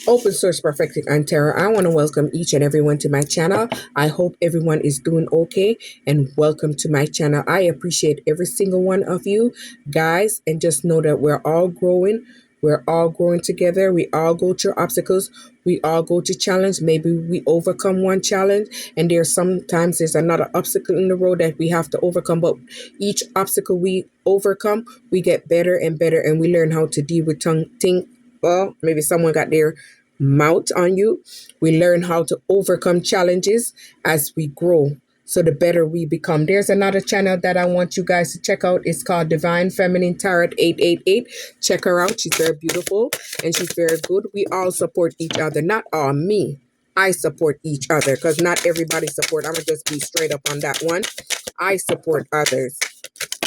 Open Source Perfecting and Terror. I want to welcome each and everyone to my channel. I hope everyone is doing okay and welcome to my channel. I appreciate every single one of you guys, and just know that we're all growing. We're all growing together. We all go through obstacles. We all go to challenge. Maybe we overcome one challenge, and there's another obstacle in the road that we have to overcome. But each obstacle we overcome, we get better and better, and we learn how to deal with things. Well, maybe someone got their mouth on you. We learn how to overcome challenges as we grow. So the better we become. There's another channel that I want you guys to check out. It's called Divine Feminine Tarot 888. Check her out. She's very beautiful and she's very good. We all support each other. Not all me. I support each other because not everybody support. I'm going to just be straight up on that one. I support others.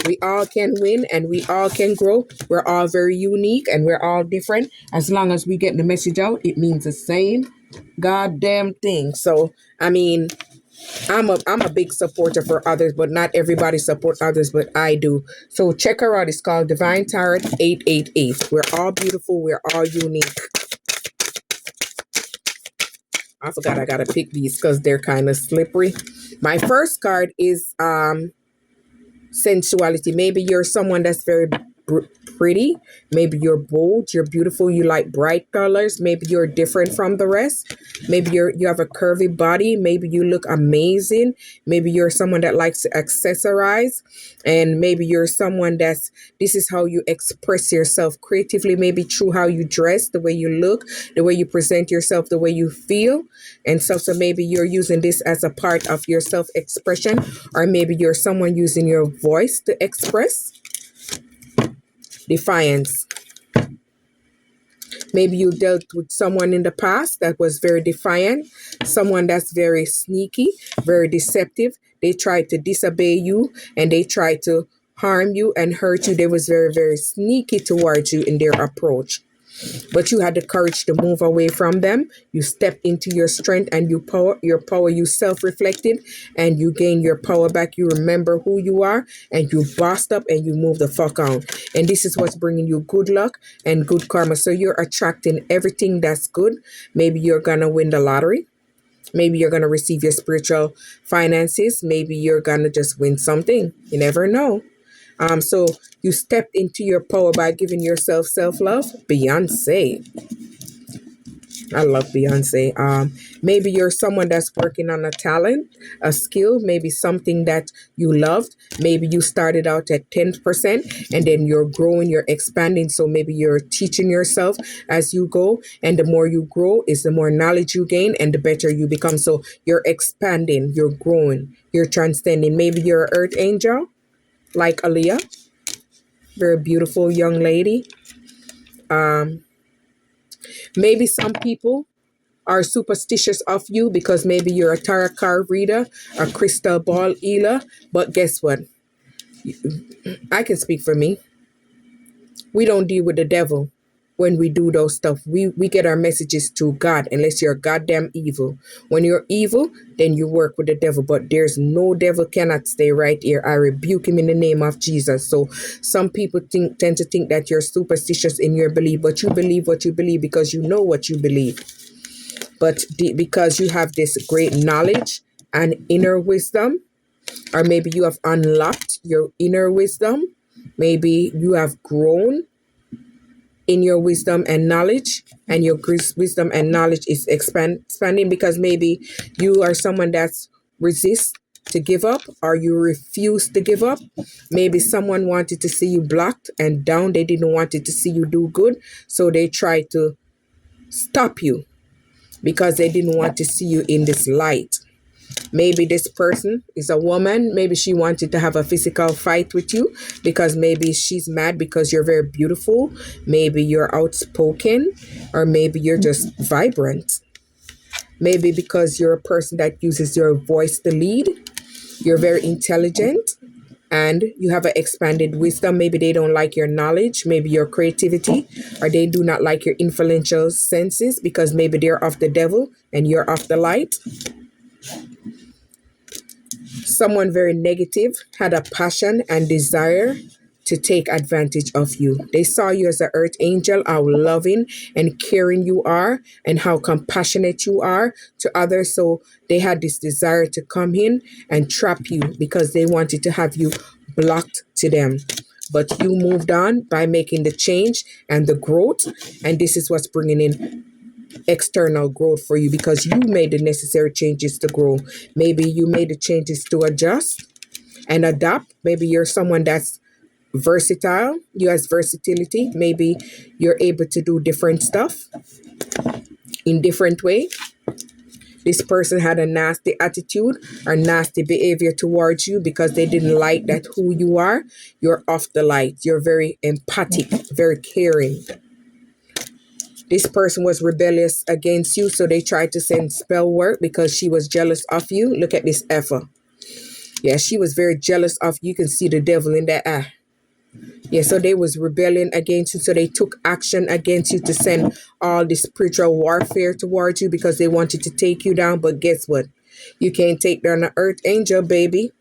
We all can win and we all can grow. We're all very unique and we're all different. As long as we get the message out, it means the same goddamn thing. So, I mean, I'm a big supporter for others, but not everybody support others, but I do. So check her out. It's called Divine Tarot 888. We're all beautiful. We're all unique. I forgot I gotta pick these because they're kind of slippery. My first card is sensuality. Maybe you're someone that's very pretty. Maybe you're bold, you're beautiful, you like bright colors. Maybe you're different from the rest. Maybe you have a curvy body. Maybe you look amazing. Maybe you're someone that likes to accessorize, and maybe you're someone this is how you express yourself creatively, maybe through how you dress, the way you look, the way you present yourself, the way you feel and stuff. So maybe you're using this as a part of your self-expression, or maybe you're someone using your voice to express. Defiance. Maybe you dealt with someone in the past that was very defiant, someone that's very sneaky, very deceptive. They tried to disobey you and they tried to harm you and hurt you. They was very, very sneaky towards you in their approach. But you had the courage to move away from them. You stepped into your strength and your power, you self-reflected and you gain your power back. You remember who you are and you bossed up and you move the fuck on. And this is what's bringing you good luck and good karma. So you're attracting everything that's good. Maybe you're going to win the lottery. Maybe you're going to receive your spiritual finances. Maybe you're going to just win something. You never know. So you stepped into your power by giving yourself self-love. Beyonce. I love Beyonce. Maybe you're someone that's working on a talent, a skill, maybe something that you loved. Maybe you started out at 10% and then you're growing, you're expanding. So maybe you're teaching yourself as you go. And the more you grow is the more knowledge you gain and the better you become. So you're expanding, you're growing, you're transcending. Maybe you're an earth angel like Aaliyah. Very beautiful young lady. Maybe some people are superstitious of you because maybe you're a tarot card reader, a crystal ball healer. But guess what? I can speak for me. We don't deal with the devil when we do those stuff. We get our messages to God, unless you're goddamn evil. When you're evil, then you work with the devil. But there's no devil cannot stay right here. I rebuke him in the name of Jesus. So some people tend to think that you're superstitious in your belief, but you believe what you believe because you know what you believe. But because you have this great knowledge and inner wisdom, or maybe you have unlocked your inner wisdom, maybe you have grown in your wisdom and knowledge, and your wisdom and knowledge is expanding because maybe you are someone that's resist to give up, or you refuse to give up. Maybe someone wanted to see you blocked and down. They didn't want to see you do good, so they tried to stop you because they didn't want to see you in this light. Maybe this person is a woman. Maybe she wanted to have a physical fight with you because maybe she's mad because you're very beautiful. Maybe you're outspoken, or maybe you're just vibrant. Maybe because you're a person that uses your voice to lead. You're very intelligent and you have an expanded wisdom. Maybe they don't like your knowledge, maybe your creativity, or they do not like your influential senses because maybe they're of the devil and you're of the light. Someone very negative had a passion and desire to take advantage of you. They saw you as an earth angel, how loving and caring you are, and how compassionate you are to others. So they had this desire to come in and trap you because they wanted to have you blocked to them. But you moved on by making the change and the growth. And this is what's bringing in external growth for you because you made the necessary changes to grow. Maybe you made the changes to adjust and adapt. Maybe you're someone that's versatile. You has versatility. Maybe you're able to do different stuff in different way. This person had a nasty attitude or nasty behavior towards you because they didn't like that who you are. You're off the light. You're very empathic, very caring. This person was rebellious against you, so they tried to send spell work because she was jealous of you. Look at this effer. Yeah, she was very jealous of you. You can see the devil in that eye. Yeah, so they was rebelling against you. So they took action against you to send all this spiritual warfare towards you because they wanted to take you down. But guess what? You can't take down an earth angel, baby.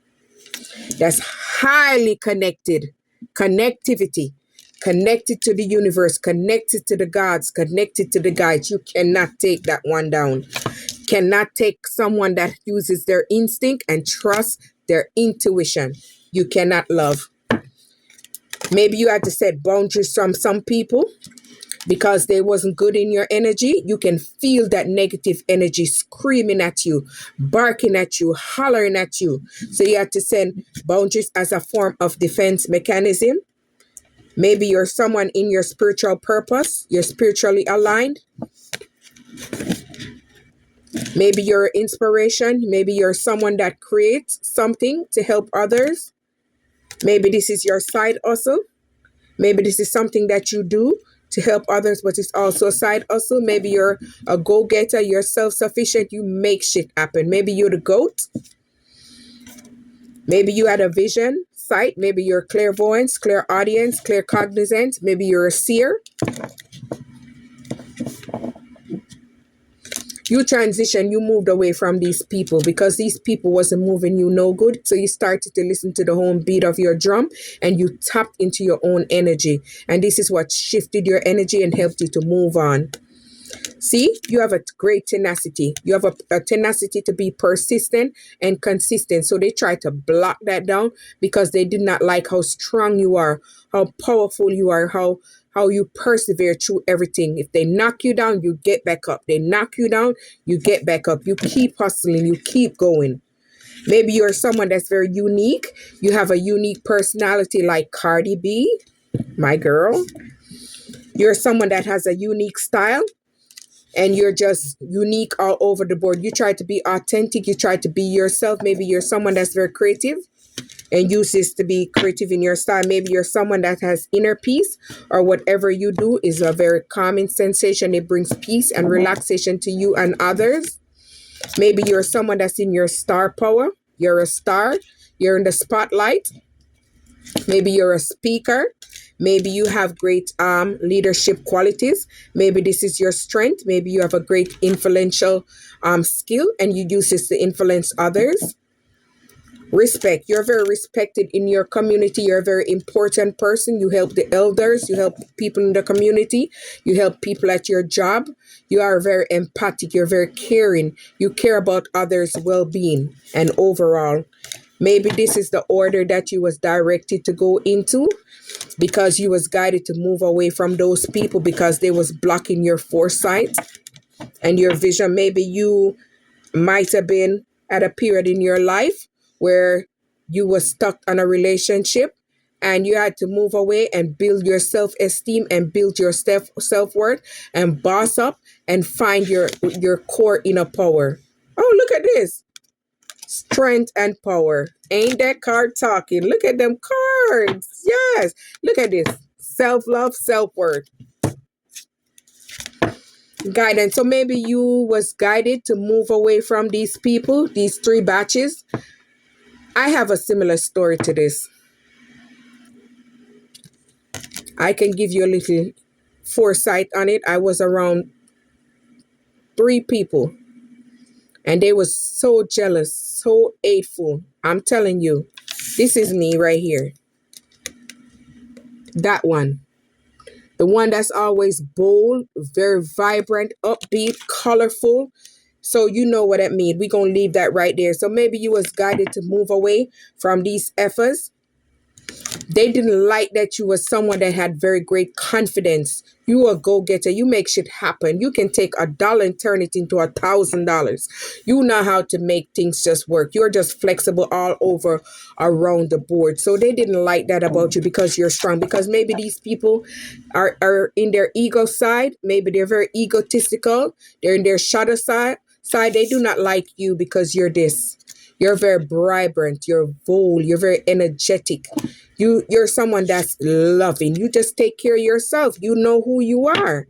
That's highly connected. Connectivity. Connected to the universe. Connected to the gods. Connected to the guides. You cannot take that one down. Cannot take someone that uses their instinct and trust their intuition. You cannot love. Maybe you had to set boundaries from some people because they wasn't good in your energy. You can feel that negative energy screaming at you, barking at you, hollering at you. So you had to set boundaries as a form of defense mechanism. Maybe you're someone in your spiritual purpose. You're spiritually aligned. Maybe you're inspiration. Maybe you're someone that creates something to help others. Maybe this is your side hustle. Maybe this is something that you do to help others, but it's also a side hustle. Maybe you're a go-getter. You're self-sufficient. You make shit happen. Maybe you're the GOAT. Maybe you had a vision, sight. Maybe you're clairvoyance, clairaudience, claircognizant. Maybe you're a seer. You transition, you moved away from these people because these people wasn't moving you no good. So you started to listen to the home beat of your drum and you tapped into your own energy. And this is what shifted your energy and helped you to move on. See, you have a great tenacity. You have a tenacity to be persistent and consistent. So they tried to block that down because they did not like how strong you are, how powerful you are, how you persevere through everything. If they knock you down, you get back up. They knock you down, you get back up. You keep hustling, you keep going. Maybe you're someone that's very unique. You have a unique personality like Cardi B, my girl. You're someone that has a unique style. And you're just unique all over the board. You try to be authentic. You try to be yourself. Maybe you're someone that's very creative and uses to be creative in your style. Maybe you're someone that has inner peace, or whatever you do is a very calming sensation. It brings peace and relaxation to you and others. Maybe you're someone that's in your star power. You're a star. You're in the spotlight. Maybe you're a speaker. Maybe you have great leadership qualities. Maybe this is your strength. Maybe you have a great influential skill and you use this to influence others. Respect. You're very respected in your community. You're a very important person. You help the elders. You help people in the community. You help people at your job. You are very empathic. You're very caring. You care about others' well-being and overall. Maybe this is the order that you was directed to go into because you was guided to move away from those people because they was blocking your foresight and your vision. Maybe you might have been at a period in your life where you were stuck on a relationship and you had to move away and build your self-esteem and build your self-worth and boss up and find your core inner power. Oh, look at this. Strength and power. Ain't that card talking? Look at them cards. Yes. Look at this. Self-love, self-worth. Guidance. So maybe you was guided to move away from these people, these three batches. I have a similar story to this. I can give you a little foresight on it. I was around 3 people and they was so jealous, so hateful. I'm telling you, this is me right here. That one. The one that's always bold, very vibrant, upbeat, colorful. So you know what that means. We're going to leave that right there. So maybe you was guided to move away from these efforts. They didn't like that you were someone that had very great confidence. You a go-getter. You make shit happen. You can take $1 and turn it into $1,000. You know how to make things just work. You're just flexible all over around the board. So they didn't like that about you because you're strong. Because maybe these people are in their ego side. Maybe they're very egotistical. They're in their shadow side. They do not like you because you're this. You're very vibrant. You're bold. You're very energetic. You're someone that's loving. You just take care of yourself. You know who you are.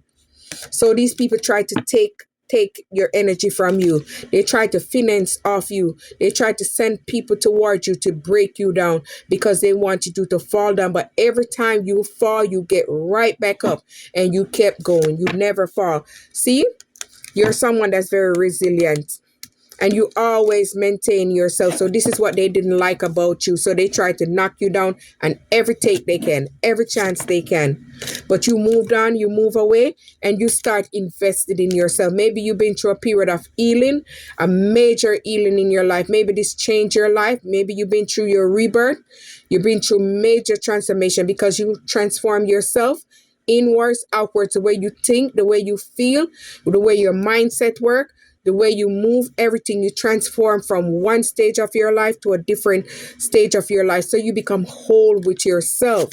So these people try to take your energy from you. They try to finance off you. They try to send people towards you to break you down because they want you to fall down. But every time you fall, you get right back up and you kept going. You never fall. See, you're someone that's very resilient. And you always maintain yourself. So this is what they didn't like about you. So they try to knock you down and every take they can, every chance they can. But you moved on, you move away, and you start invested in yourself. Maybe you've been through a period of healing, a major healing in your life. Maybe this changed your life. Maybe you've been through your rebirth. You've been through major transformation because you transform yourself inwards, outwards, the way you think, the way you feel, the way your mindset works. The way you move, everything, you transform from one stage of your life to a different stage of your life. So you become whole with yourself.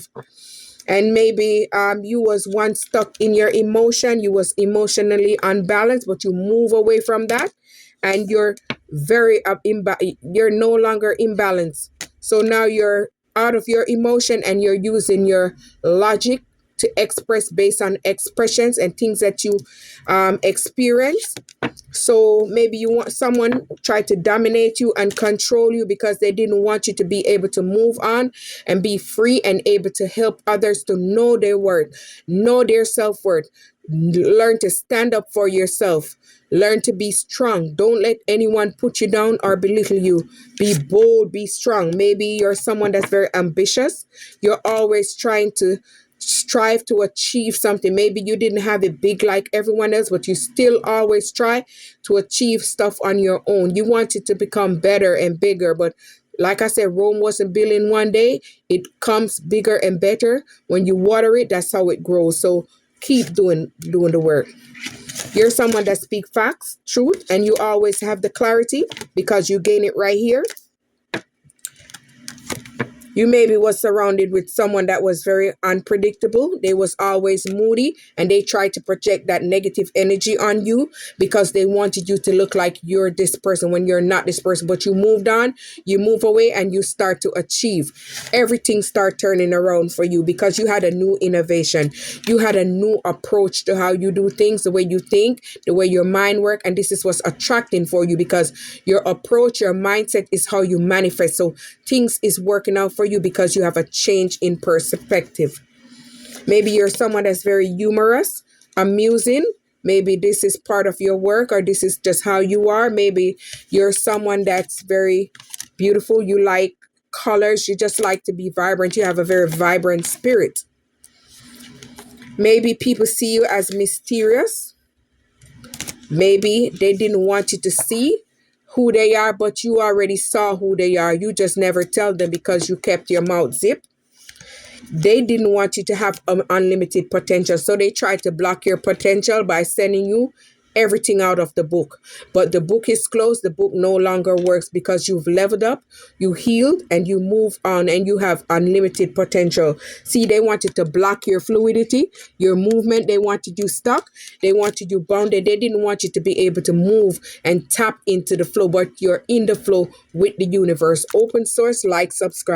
And maybe you was once stuck in your emotion. You was emotionally unbalanced, but you move away from that. And you're very you're no longer imbalanced. So now you're out of your emotion and you're using your logic to express based on expressions and things that you experience. So maybe you want someone try to dominate you and control you because they didn't want you to be able to move on and be free and able to help others to know their worth, know their self-worth, learn to stand up for yourself, learn to be strong. Don't let anyone put you down or belittle you. Be bold, be strong. Maybe you're someone that's very ambitious. You're always trying to strive to achieve something. Maybe you didn't have it big like everyone else, but you still always try to achieve stuff on your own. You want it to become better and bigger, but like I said, Rome wasn't built in one day. It comes bigger and better. When you water it, that's how it grows. So keep doing the work. You're someone that speaks facts, truth, and you always have the clarity because you gain it right here. You maybe was surrounded with someone that was very unpredictable. They was always moody and they tried to project that negative energy on you because they wanted you to look like you're this person when you're not this person. But you moved on, you move away and you start to achieve. Everything start turning around for you because you had a new innovation. You had a new approach to how you do things, the way you think, the way your mind works. And this is what's attracting for you because your approach, your mindset is how you manifest. So things is working out for you because you have a change in perspective. Maybe you're someone that's very humorous, amusing. Maybe this is part of your work or this is just how you are. Maybe you're someone that's very beautiful. You like colors. You just like to be vibrant. You have a very vibrant spirit. Maybe people see you as mysterious. Maybe they didn't want you to see who they are, but you already saw who they are. You just never tell them because you kept your mouth zipped. They didn't want you to have unlimited potential. So they tried to block your potential by sending you everything out of the book. But the book is closed. The book no longer works because you've leveled up, you healed, and you move on and you have unlimited potential. See, they wanted to block your fluidity, your movement. They wanted you stuck. They wanted you bounded. They didn't want you to be able to move and tap into the flow, but you're in the flow with the universe. Open source, like, subscribe.